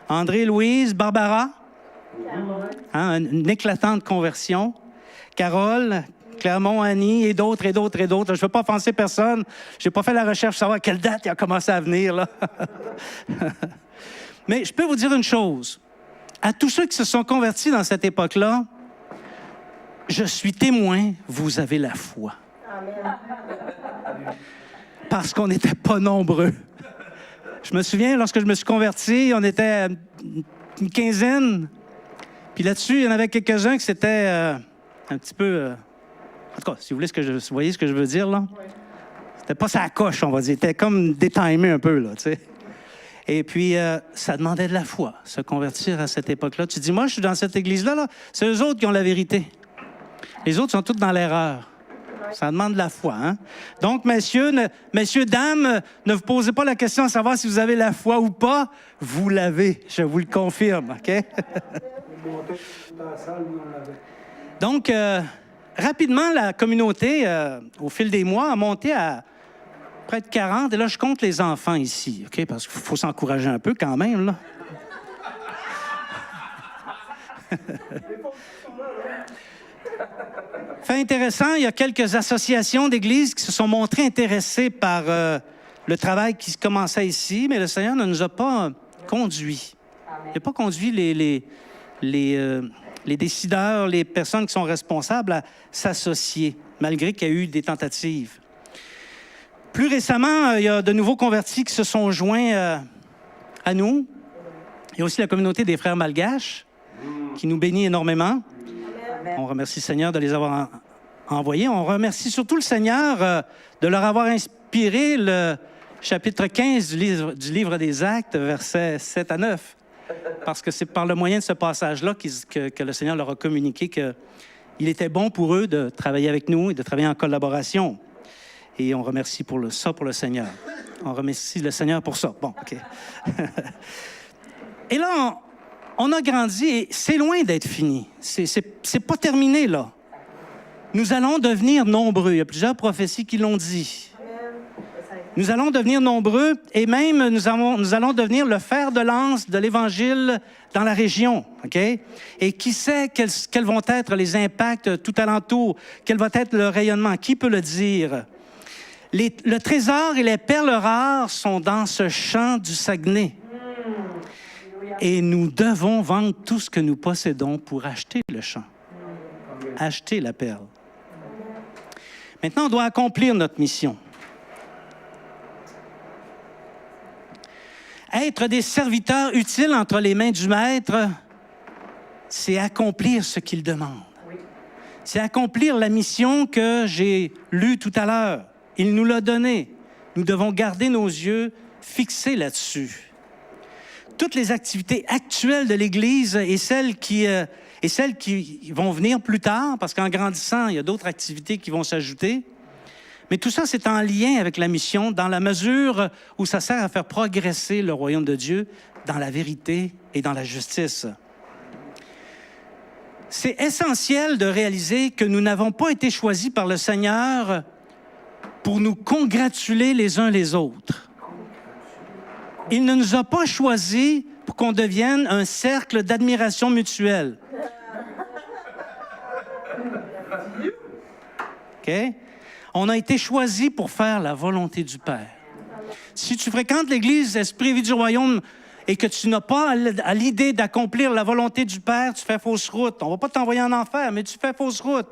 André, Louise, Barbara. Une éclatante conversion. Carole, Clermont, Annie et d'autres. Je ne veux pas offenser personne. Je n'ai pas fait la recherche pour savoir à quelle date il a commencé à venir. Là. Mais je peux vous dire une chose. À tous ceux qui se sont convertis dans cette époque-là, je suis témoin, vous avez la foi. Amen. Parce qu'on n'était pas nombreux. Je me souviens, lorsque je me suis converti, on était une quinzaine. Puis là-dessus, il y en avait quelques-uns qui s'étaient un petit peu... en tout cas, si vous voyez ce que je veux dire, là? Oui. C'était pas sa coche, on va dire. C'était comme détimé un peu, là, tu sais. Et puis, ça demandait de la foi, se convertir à cette époque-là. Tu dis, moi, je suis dans cette église-là, là. C'est eux autres qui ont la vérité. Les autres sont tous dans l'erreur. Ça demande de la foi, hein? Donc, messieurs, dames, ne vous posez pas la question de savoir si vous avez la foi ou pas. Vous l'avez, je vous le confirme, OK? Donc, rapidement, la communauté, au fil des mois, a monté à près de 40. Et là, je compte les enfants ici, OK? Parce qu'il faut s'encourager un peu quand même, là. Fait intéressant, il y a quelques associations d'églises qui se sont montrées intéressées par le travail qui se commençait ici, mais le Seigneur ne nous a pas conduits. Il n'a pas conduit les décideurs, les personnes qui sont responsables à s'associer, malgré qu'il y a eu des tentatives. Plus récemment, il y a de nouveaux convertis qui se sont joints à nous. Il y a aussi la communauté des frères malgaches qui nous bénit énormément. On remercie le Seigneur de les avoir envoyés. On remercie surtout le Seigneur de leur avoir inspiré le chapitre 15 du livre des Actes, versets 7 à 9. Parce que c'est par le moyen de ce passage-là que le Seigneur leur a communiqué qu'il était bon pour eux de travailler avec nous et de travailler en collaboration. Et on remercie pour le Seigneur. On remercie le Seigneur pour ça. Bon, OK. Et là, on a grandi et c'est loin d'être fini. C'est pas terminé, là. Nous allons devenir nombreux. Il y a plusieurs prophéties qui l'ont dit. Nous allons devenir nombreux et même nous allons devenir le fer de lance de l'Évangile dans la région. Okay? Et qui sait quels vont être les impacts tout alentour? Quel va être le rayonnement? Qui peut le dire? Le trésor et les perles rares sont dans ce champ du Saguenay. Et nous devons vendre tout ce que nous possédons pour acheter le champ. Acheter la perle. Maintenant, on doit accomplir notre mission. Être des serviteurs utiles entre les mains du Maître, c'est accomplir ce qu'il demande. C'est accomplir la mission que j'ai lue tout à l'heure. Il nous l'a donnée. Nous devons garder nos yeux fixés là-dessus. Toutes les activités actuelles de l'Église et celles qui vont venir plus tard, parce qu'en grandissant, il y a d'autres activités qui vont s'ajouter. Mais tout ça, c'est en lien avec la mission, dans la mesure où ça sert à faire progresser le royaume de Dieu dans la vérité et dans la justice. C'est essentiel de réaliser que nous n'avons pas été choisis par le Seigneur pour nous congratuler les uns les autres. Il ne nous a pas choisis pour qu'on devienne un cercle d'admiration mutuelle. OK? On a été choisis pour faire la volonté du Père. Si tu fréquentes l'Église Esprit et Vie du Royaume et que tu n'as pas à l'idée d'accomplir la volonté du Père, tu fais fausse route. On ne va pas t'envoyer en enfer, mais tu fais fausse route.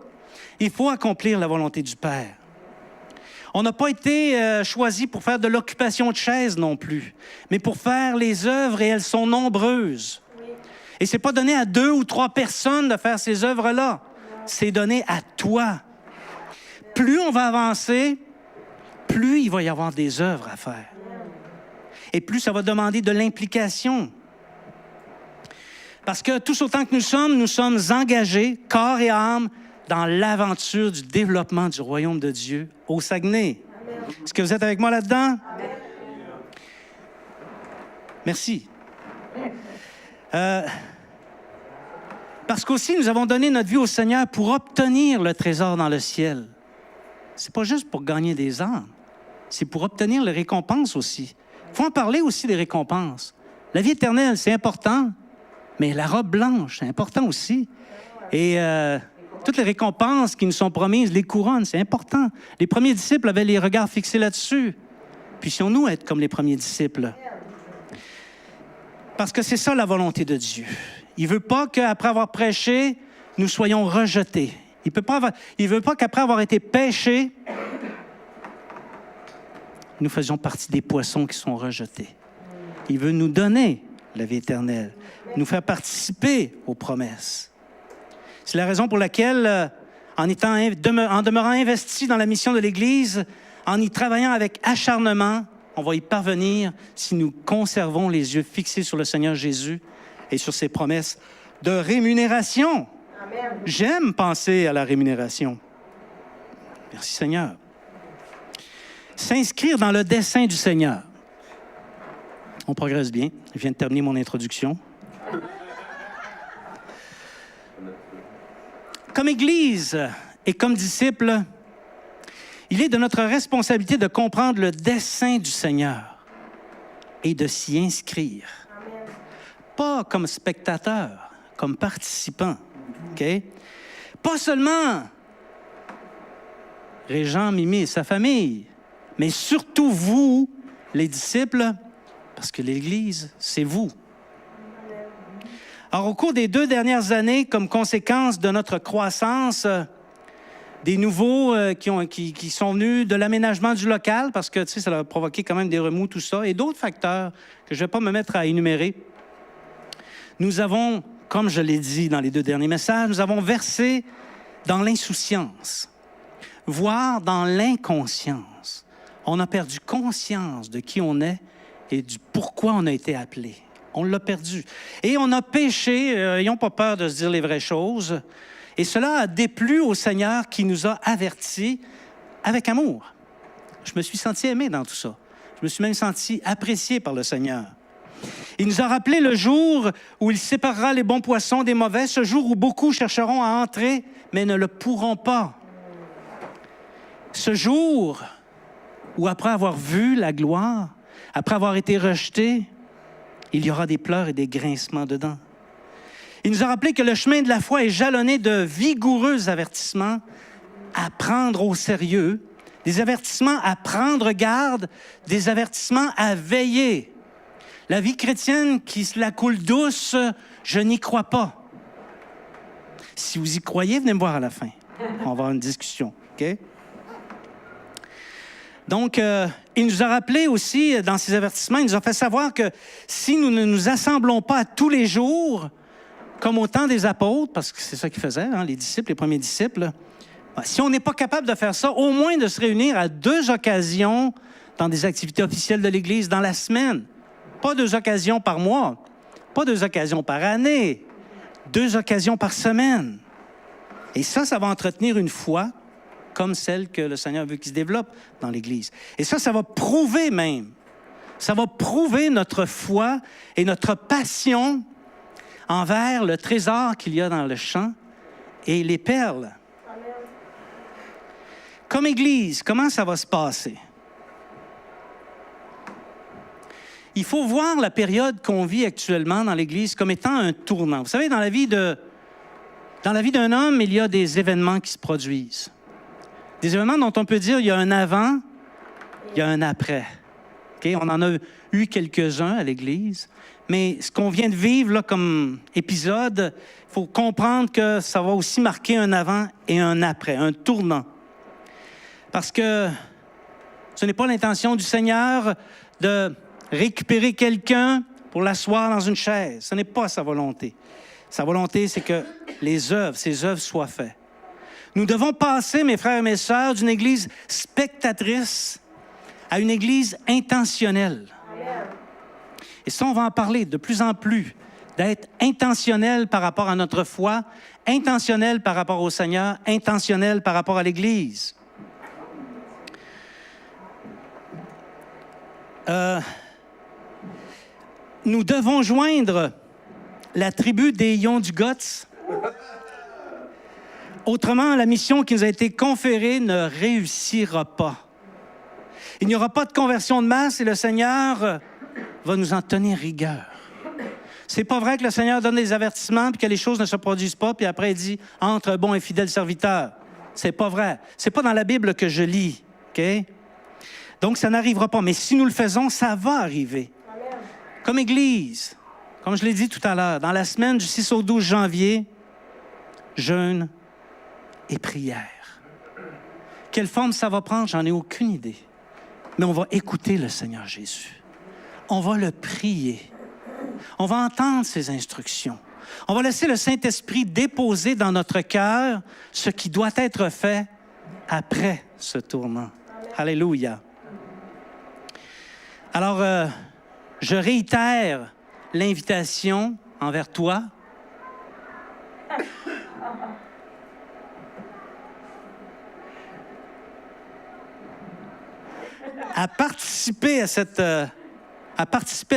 Il faut accomplir la volonté du Père. On n'a pas été choisis pour faire de l'occupation de chaises non plus, mais pour faire les œuvres, et elles sont nombreuses. Et ce n'est pas donné à 2 ou 3 personnes de faire ces œuvres-là. C'est donné à toi. Plus on va avancer, plus il va y avoir des œuvres à faire. Et plus ça va demander de l'implication. Parce que tous autant que nous sommes engagés, corps et âme, dans l'aventure du développement du royaume de Dieu au Saguenay. Est-ce que vous êtes avec moi là-dedans? Merci. Parce qu'aussi, nous avons donné notre vie au Seigneur pour obtenir le trésor dans le ciel. C'est pas juste pour gagner des âmes, c'est pour obtenir les récompenses aussi. Il faut en parler aussi des récompenses. La vie éternelle, c'est important, mais la robe blanche, c'est important aussi. Et toutes les récompenses qui nous sont promises, les couronnes, c'est important. Les premiers disciples avaient les regards fixés là-dessus. Puissions-nous être comme les premiers disciples? Parce que c'est ça la volonté de Dieu. Il ne veut pas qu'après avoir prêché, nous soyons rejetés. Il ne veut pas qu'après avoir été pêchés, nous faisions partie des poissons qui sont rejetés. Il veut nous donner la vie éternelle, nous faire participer aux promesses. C'est la raison pour laquelle, en demeurant investis dans la mission de l'Église, en y travaillant avec acharnement, on va y parvenir si nous conservons les yeux fixés sur le Seigneur Jésus et sur ses promesses de rémunération. Amen. J'aime penser à la rémunération. Merci Seigneur. S'inscrire dans le dessein du Seigneur. On progresse bien. Je viens de terminer mon introduction. Comme Église et comme disciples, il est de notre responsabilité de comprendre le dessein du Seigneur et de s'y inscrire. Amen. Pas comme spectateur, comme participant. Okay? Pas seulement Régent, Mimi et sa famille, mais surtout vous, les disciples, parce que l'Église, c'est vous. Alors, au cours des 2 dernières années, comme conséquence de notre croissance, des nouveaux qui sont venus de l'aménagement du local, parce que, tu sais, ça a provoqué quand même des remous, tout ça, et d'autres facteurs que je ne vais pas me mettre à énumérer. Nous avons, comme je l'ai dit dans les 2 derniers messages, nous avons versé dans l'insouciance, voire dans l'inconscience. On a perdu conscience de qui on est et du pourquoi on a été appelé. On l'a perdu. Et on a péché, n'ayons pas peur de se dire les vraies choses. Et cela a déplu au Seigneur qui nous a avertis avec amour. Je me suis senti aimé dans tout ça. Je me suis même senti apprécié par le Seigneur. Il nous a rappelé le jour où il séparera les bons poissons des mauvais, ce jour où beaucoup chercheront à entrer, mais ne le pourront pas. Ce jour où, après avoir vu la gloire, après avoir été rejeté, il y aura des pleurs et des grincements dedans. Il nous a rappelé que le chemin de la foi est jalonné de vigoureux avertissements à prendre au sérieux, des avertissements à prendre garde, des avertissements à veiller. La vie chrétienne qui se la coule douce, je n'y crois pas. Si vous y croyez, venez me voir à la fin. On va avoir une discussion, OK? Donc, il nous a rappelé aussi, dans ces avertissements, il nous a fait savoir que si nous ne nous assemblons pas tous les jours, comme au temps des apôtres, parce que c'est ça qu'ils faisaient, hein, les disciples, les premiers disciples, si on n'est pas capable de faire ça, au moins de se réunir à 2 occasions dans des activités officielles de l'Église dans la semaine. Pas 2 occasions par mois, pas 2 occasions par année, 2 occasions par semaine. Et ça va entretenir une foi comme celle que le Seigneur veut qu'il se développe dans l'Église. Et ça va prouver même, ça va prouver notre foi et notre passion envers le trésor qu'il y a dans le champ et les perles. Comme Église, comment ça va se passer? Il faut voir la période qu'on vit actuellement dans l'Église comme étant un tournant. Vous savez, dans la vie d'un homme, il y a des événements qui se produisent. Des événements dont on peut dire il y a un avant, il y a un après. Okay? On en a eu quelques-uns à l'Église, mais ce qu'on vient de vivre là, comme épisode, il faut comprendre que ça va aussi marquer un avant et un après, un tournant. Parce que ce n'est pas l'intention du Seigneur de récupérer quelqu'un pour l'asseoir dans une chaise. Ce n'est pas sa volonté. Sa volonté, c'est que ses œuvres soient faites. Nous devons passer, mes frères et mes sœurs, d'une Église spectatrice à une Église intentionnelle. Et ça, on va en parler de plus en plus, d'être intentionnel par rapport à notre foi, intentionnel par rapport au Seigneur, intentionnel par rapport à l'Église. Nous devons joindre la tribu des Yondugots. Autrement, la mission qui nous a été conférée ne réussira pas. Il n'y aura pas de conversion de masse et le Seigneur va nous en tenir rigueur. C'est pas vrai que le Seigneur donne des avertissements puis que les choses ne se produisent pas puis après il dit « Entre bon et fidèle serviteur ». C'est pas vrai. C'est pas dans la Bible que je lis, OK? Donc, ça n'arrivera pas. Mais si nous le faisons, ça va arriver. Comme Église, comme je l'ai dit tout à l'heure, dans la semaine du 6 au 12 janvier, jeûne et prière. Quelle forme ça va prendre, j'en ai aucune idée. Mais on va écouter le Seigneur Jésus. On va le prier. On va entendre ses instructions. On va laisser le Saint-Esprit déposer dans notre cœur ce qui doit être fait après ce tournant. Alléluia. Alors, je réitère l'invitation envers toi. À participer à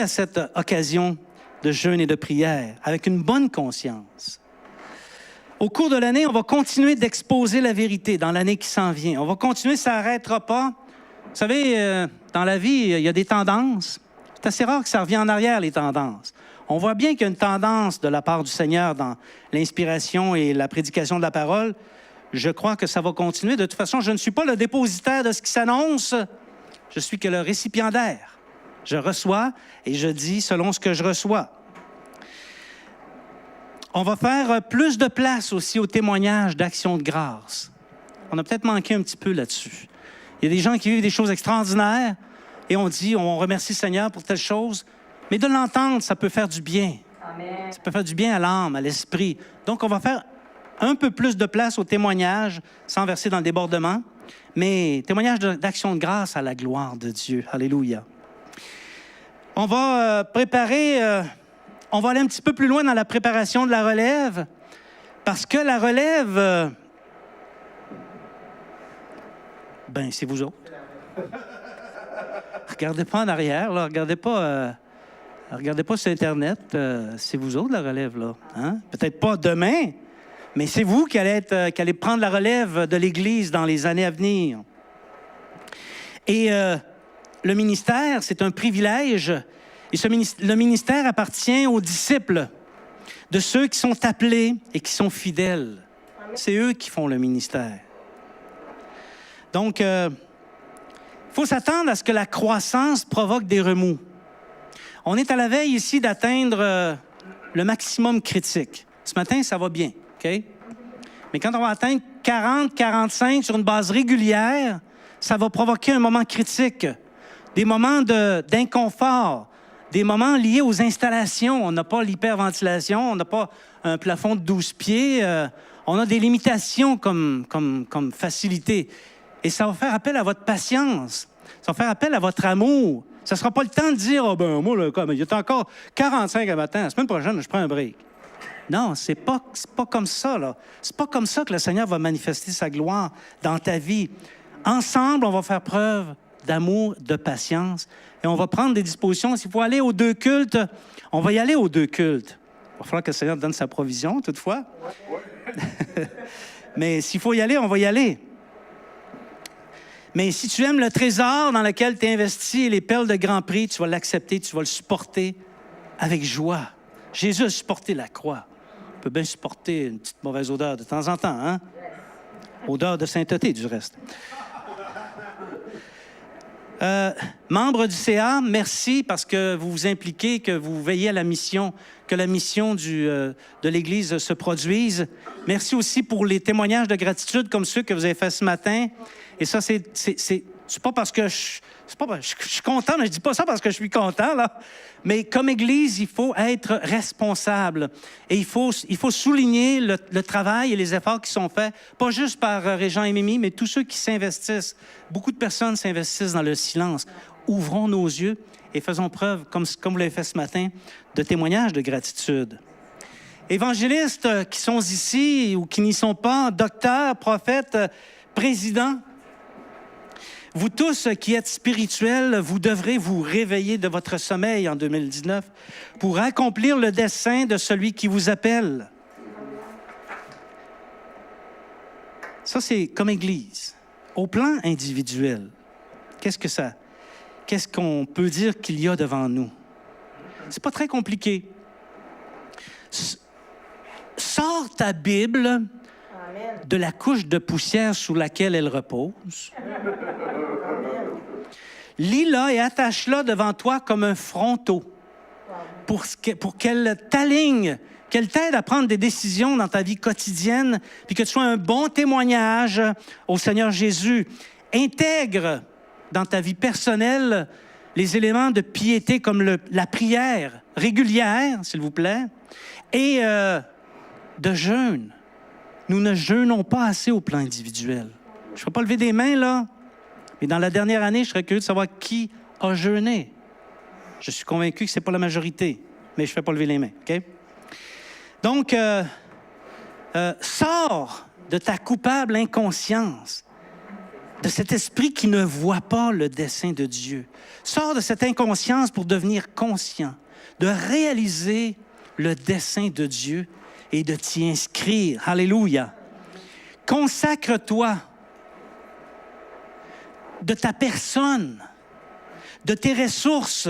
cette occasion de jeûne et de prière avec une bonne conscience. Au cours de l'année, on va continuer d'exposer la vérité dans l'année qui s'en vient. On va continuer, ça n'arrêtera pas. Vous savez, dans la vie, il y a des tendances. C'est assez rare que ça revienne en arrière, les tendances. On voit bien qu'il y a une tendance de la part du Seigneur dans l'inspiration et la prédication de la parole. Je crois que ça va continuer. De toute façon, je ne suis pas le dépositaire de ce qui s'annonce. Je suis que le récipiendaire. Je reçois et je dis selon ce que je reçois. On va faire plus de place aussi au témoignage d'action de grâce. On a peut-être manqué un petit peu là-dessus. Il y a des gens qui vivent des choses extraordinaires et on dit, on remercie le Seigneur pour telle chose, mais de l'entendre, ça peut faire du bien. Amen. Ça peut faire du bien à l'âme, à l'esprit. Donc, on va faire un peu plus de place au témoignage, sans verser dans le débordement, mais témoignage d'action de grâce à la gloire de Dieu. Alléluia. On va on va aller un petit peu plus loin dans la préparation de la relève, parce que la relève, c'est vous autres. Regardez pas en arrière, là, regardez pas Regardez pas sur Internet, c'est vous autres la relève, là. Hein? Peut-être pas demain, mais c'est vous qui allez prendre la relève de l'Église dans les années à venir. Et le ministère, c'est un privilège. Et le ministère appartient aux disciples, de ceux qui sont appelés et qui sont fidèles. C'est eux qui font le ministère. Donc, il faut s'attendre à ce que la croissance provoque des remous. On est à la veille ici d'atteindre le maximum critique. Ce matin, ça va bien, OK? Mais quand on va atteindre 40, 45 sur une base régulière, ça va provoquer un moment critique, des moments d'inconfort, des moments liés aux installations. On n'a pas l'hyperventilation, on n'a pas un plafond de 12 pieds, on a des limitations comme facilité. Et ça va faire appel à votre patience, ça va faire appel à votre amour. Ça ne sera pas le temps de dire « Ah ben moi, là, il y a encore 45 à matin, la semaine prochaine, je prends un break. » Non, c'est pas comme ça, là. C'est pas comme ça que le Seigneur va manifester sa gloire dans ta vie. Ensemble, on va faire preuve d'amour, de patience, et on va prendre des dispositions. S'il faut aller aux 2 cultes, on va y aller aux 2 cultes. Il va falloir que le Seigneur donne sa provision, toutefois. Mais s'il faut y aller, on va y aller. Mais si tu aimes le trésor dans lequel tu es investi et les perles de grand prix, tu vas l'accepter, tu vas le supporter avec joie. Jésus a supporté la croix. On peut bien supporter une petite mauvaise odeur de temps en temps, hein? Odeur de sainteté, du reste. Membres du CA, merci parce que vous vous impliquez, que vous veillez à la mission, que la mission de l'Église se produise. Merci aussi pour les témoignages de gratitude comme ceux que vous avez faits ce matin. Et ça, c'est pas parce que je suis content, mais je dis pas ça parce que je suis content, là. Mais comme Église, il faut être responsable. Et il faut souligner le travail et les efforts qui sont faits, pas juste par Régent et Mimi, mais tous ceux qui s'investissent. Beaucoup de personnes s'investissent dans le silence. Ouvrons nos yeux et faisons preuve, comme vous l'avez fait ce matin, de témoignages de gratitude. Évangélistes qui sont ici ou qui n'y sont pas, docteurs, prophètes, présidents, vous tous qui êtes spirituels, vous devrez vous réveiller de votre sommeil en 2019 pour accomplir le dessein de celui qui vous appelle. Ça, c'est comme Église. Au plan individuel, qu'est-ce qu'on peut dire qu'il y a devant nous? C'est pas très compliqué. Sors ta Bible de la couche de poussière sous laquelle elle repose. Lis-la et attache-la devant toi comme un fronteau pour qu'elle t'aligne, qu'elle t'aide à prendre des décisions dans ta vie quotidienne, puis que tu sois un bon témoignage au Seigneur Jésus. Intègre dans ta vie personnelle les éléments de piété comme la prière régulière, s'il vous plaît, et de jeûne. Nous ne jeûnons pas assez au plan individuel. Je ne vais pas lever des mains, là, mais dans la dernière année, je serais curieux de savoir qui a jeûné. Je suis convaincu que ce n'est pas la majorité, mais je ne fais pas lever les mains, OK? Donc, sors de ta coupable inconscience, de cet esprit qui ne voit pas le dessein de Dieu. Sors de cette inconscience pour devenir conscient, de réaliser le dessein de Dieu et de t'y inscrire. Alléluia. Consacre-toi de ta personne, de tes ressources.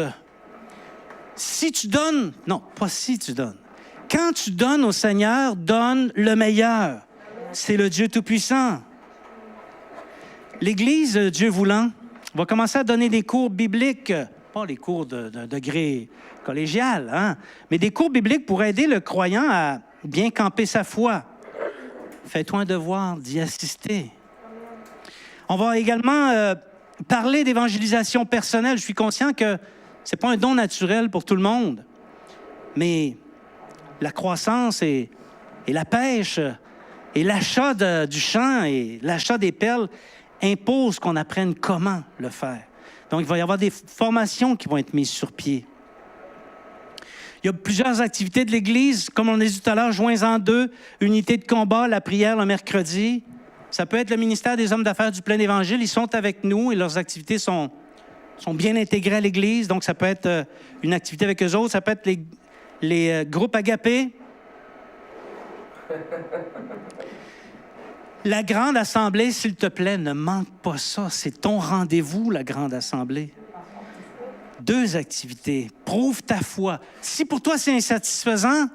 Si tu donnes, non, pas si tu donnes. Quand tu donnes au Seigneur, donne le meilleur. C'est le Dieu Tout-Puissant. L'Église, Dieu voulant, va commencer à donner des cours bibliques, pas les cours de degré collégial, hein, mais des cours bibliques pour aider le croyant à bien camper sa foi. Fais-toi un devoir d'y assister. On va également parler d'évangélisation personnelle. Je suis conscient que ce n'est pas un don naturel pour tout le monde, mais la croissance et la pêche et l'achat du champ et l'achat des perles imposent qu'on apprenne comment le faire. Donc, il va y avoir des formations qui vont être mises sur pied. Il y a plusieurs activités de l'Église. Comme on a dit tout à l'heure, joins-en 2, unité de combat, la prière le mercredi. Ça peut être le ministère des hommes d'affaires du plein évangile. Ils sont avec nous et leurs activités sont sont bien intégrés à l'Église, donc ça peut être une activité avec eux autres, ça peut être les groupes agapés. La grande assemblée, s'il te plaît, ne manque pas ça. C'est ton rendez-vous, la grande assemblée. 2 activités. Prouve ta foi. Si pour toi c'est insatisfaisant,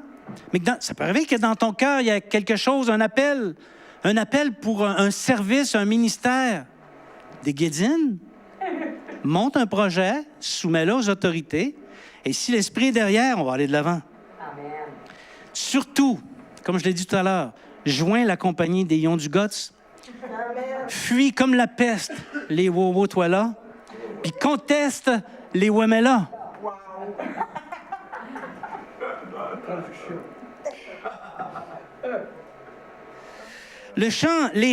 mais ça peut arriver que dans ton cœur, il y a quelque chose, un appel pour un service, un ministère. Des guédines, monte un projet, soumets-le aux autorités, et si l'Esprit est derrière, on va aller de l'avant. Amen. Surtout, comme je l'ai dit tout à l'heure, joins la compagnie des Lions du Guts. Fuis comme la peste les Wowo toi là, puis conteste les Wemela. Les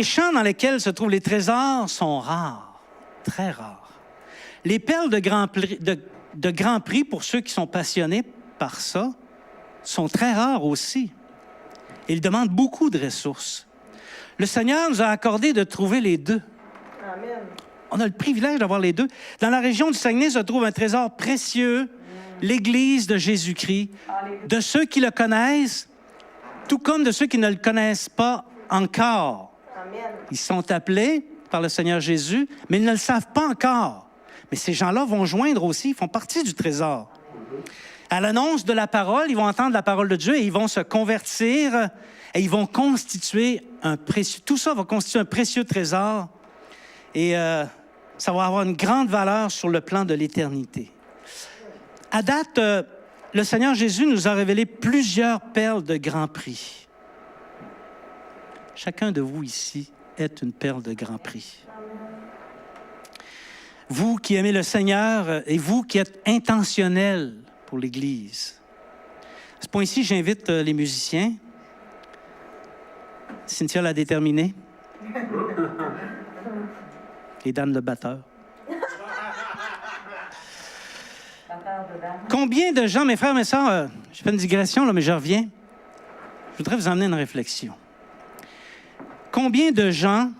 champs dans lesquels se trouvent les trésors sont rares, très rares. Les perles de grand prix, pour ceux qui sont passionnés par ça, sont très rares aussi. Ils demandent beaucoup de ressources. Le Seigneur nous a accordé de trouver les 2. Amen. On a le privilège d'avoir les 2. Dans la région du Saguenay se trouve un trésor précieux, l'Église de Jésus-Christ, de ceux qui le connaissent, tout comme de ceux qui ne le connaissent pas encore. Amen. Ils sont appelés par le Seigneur Jésus, mais ils ne le savent pas encore. Mais ces gens-là vont joindre aussi, ils font partie du trésor. À l'annonce de la parole, ils vont entendre la parole de Dieu et ils vont se convertir et ils vont constituer un précieux... Tout ça va constituer un précieux trésor et ça va avoir une grande valeur sur le plan de l'éternité. À date, le Seigneur Jésus nous a révélé plusieurs perles de grand prix. Chacun de vous ici est une perle de grand prix. Vous qui aimez le Seigneur et vous qui êtes intentionnels pour l'Église. À ce point-ci, j'invite les musiciens. Cynthia l'a déterminé. Et Dan le batteur. Combien de gens, mes frères, mes sœurs, j'ai fait une digression, là, mais je reviens. Je voudrais vous emmener une réflexion. Combien de gens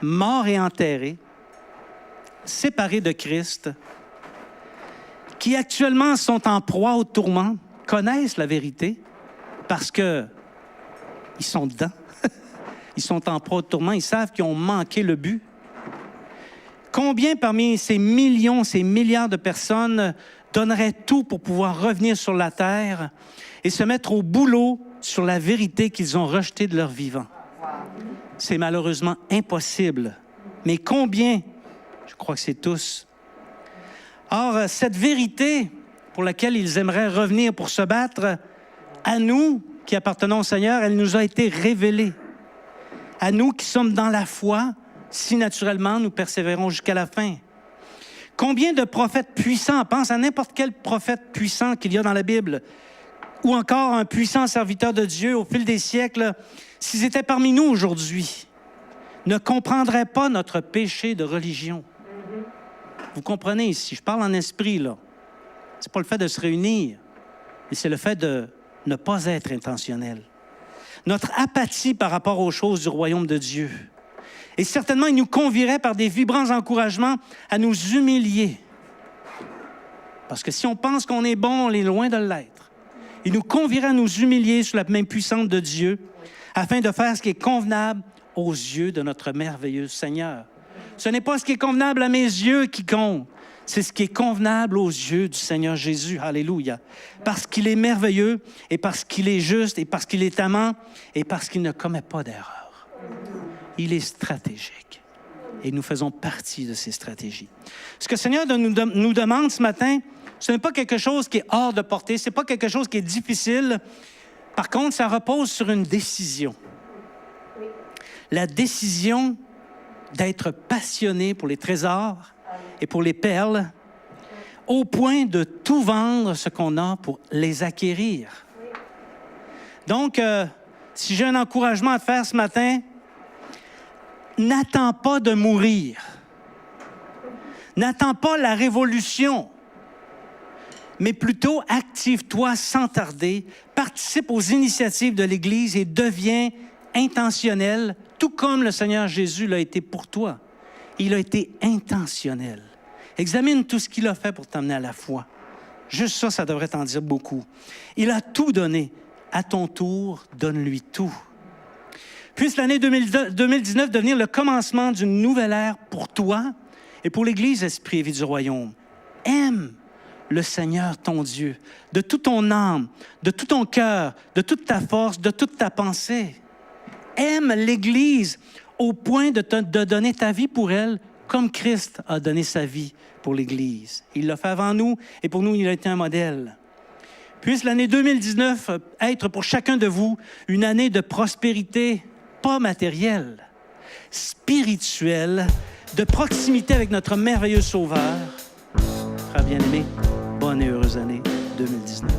morts et enterrés, séparés de Christ, qui actuellement sont en proie au tourment, connaissent la vérité parce que ils sont dedans. Ils sont en proie au tourment, ils savent qu'ils ont manqué le but. Combien parmi ces millions, ces milliards de personnes donneraient tout pour pouvoir revenir sur la terre et se mettre au boulot sur la vérité qu'ils ont rejetée de leur vivant? C'est malheureusement impossible. Mais combien? Je crois que c'est tous. Or, cette vérité pour laquelle ils aimeraient revenir pour se battre, à nous qui appartenons au Seigneur, elle nous a été révélée. À nous qui sommes dans la foi, si naturellement nous persévérons jusqu'à la fin. Combien de prophètes puissants, pense à n'importe quel prophète puissant qu'il y a dans la Bible, ou encore un puissant serviteur de Dieu au fil des siècles, s'ils étaient parmi nous aujourd'hui, ne comprendraient pas notre péché de religion. Vous comprenez ici, je parle en esprit, là. C'est pas le fait de se réunir, mais c'est le fait de ne pas être intentionnel. Notre apathie par rapport aux choses du royaume de Dieu. Et certainement, il nous convierait par des vibrants encouragements à nous humilier. Parce que si on pense qu'on est bon, on est loin de l'être. Il nous convierait à nous humilier sous la main puissante de Dieu afin de faire ce qui est convenable aux yeux de notre merveilleux Seigneur. Ce n'est pas ce qui est convenable à mes yeux qui compte, c'est ce qui est convenable aux yeux du Seigneur Jésus. Alléluia. Parce qu'il est merveilleux et parce qu'il est juste et parce qu'il est amant et parce qu'il ne commet pas d'erreur. Il est stratégique et nous faisons partie de ces stratégies. Ce que le Seigneur nous demande ce matin, ce n'est pas quelque chose qui est hors de portée, ce n'est pas quelque chose qui est difficile. Par contre, ça repose sur une décision. La décision d'être passionné pour les trésors et pour les perles, au point de tout vendre ce qu'on a pour les acquérir. Donc, si j'ai un encouragement à te faire ce matin, n'attends pas de mourir. N'attends pas la révolution, mais plutôt active-toi sans tarder, participe aux initiatives de l'Église et deviens intentionnel, tout comme le Seigneur Jésus l'a été pour toi. Il a été intentionnel. Examine tout ce qu'il a fait pour t'amener à la foi. Juste ça, ça devrait t'en dire beaucoup. Il a tout donné. À ton tour, donne-lui tout. Puisse l'année 2019 devenir le commencement d'une nouvelle ère pour toi et pour l'Église Esprit et Vie du Royaume. Aime le Seigneur, ton Dieu, de toute ton âme, de tout ton cœur, de toute ta force, de toute ta pensée. Aime l'Église au point de donner ta vie pour elle, comme Christ a donné sa vie pour l'Église. Il l'a fait avant nous, et pour nous, il a été un modèle. Puisse l'année 2019 être pour chacun de vous une année de prospérité, pas matérielle, spirituelle, de proximité avec notre merveilleux Sauveur. Frères bien-aimés, bonne et heureuse année 2019.